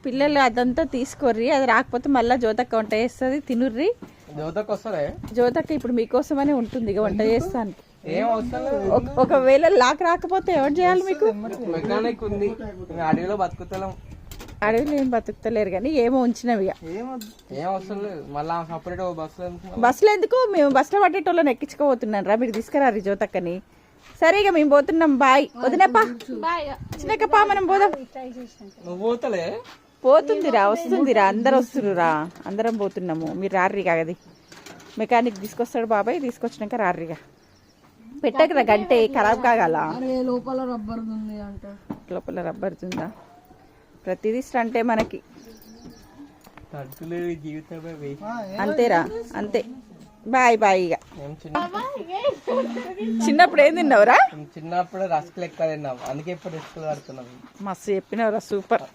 పిల్లలు అదంతా తీసుకోర్రి, అది రాకపోతే మళ్ళీ జ్యోతక్క వంట చేస్తుంది, తినుర్రి. జ్యోతక్క ఇప్పుడు మీకోసమనే ఉంటుంది ఇక వంట చేస్తాను. ఒకవేళ లాక్ రాకపోతే ఎవరు చేయాలి మీకు? మెకానిక్ ఉంది, అడవిలో బతుకుతలేం. అడవిలో ఏం బతుకుతలేరు కానీ ఏమో ఉంచినవి. బస్సులు ఎందుకు, మేము బస్సులో పట్టేటోళ్ళని ఎక్కించుకోబోతున్నాను రా, మీరు తీసుకురారు జ్యోతక్కని. సరే ఇక మేము పోతున్నాం, బాయ్. వదినప్పా చిన్నకప్పా మనం పోదాం. పోతుందిరా, వస్తుందిరా, అందరు వస్తుర్రురా, అందరం పోతున్నాము. మీరు రార్రి కాగది, మెకానిక్ తీసుకొస్తాడు బాబాయ్, తీసుకొచ్చినాక రార్రిగా. పెట్టకరా గంటే ఖరాబ్ కాగల. లోపల రబ్బర్ ఉంది అంట. లోపల రబ్బర్ ఉందా? ప్రతిదీ అంటే మనకి అంతేరా, అంతే. Bye bye. ఇక చిన్నప్పుడు ఏం తిన్నావురా? చిన్నప్పుడు రస్కులు ఎక్కువ తిన్నాం, అందుకే ఇప్పుడు రస్కులు పడుతున్నాం. మస్తు చెప్పినవరా, సూపర్.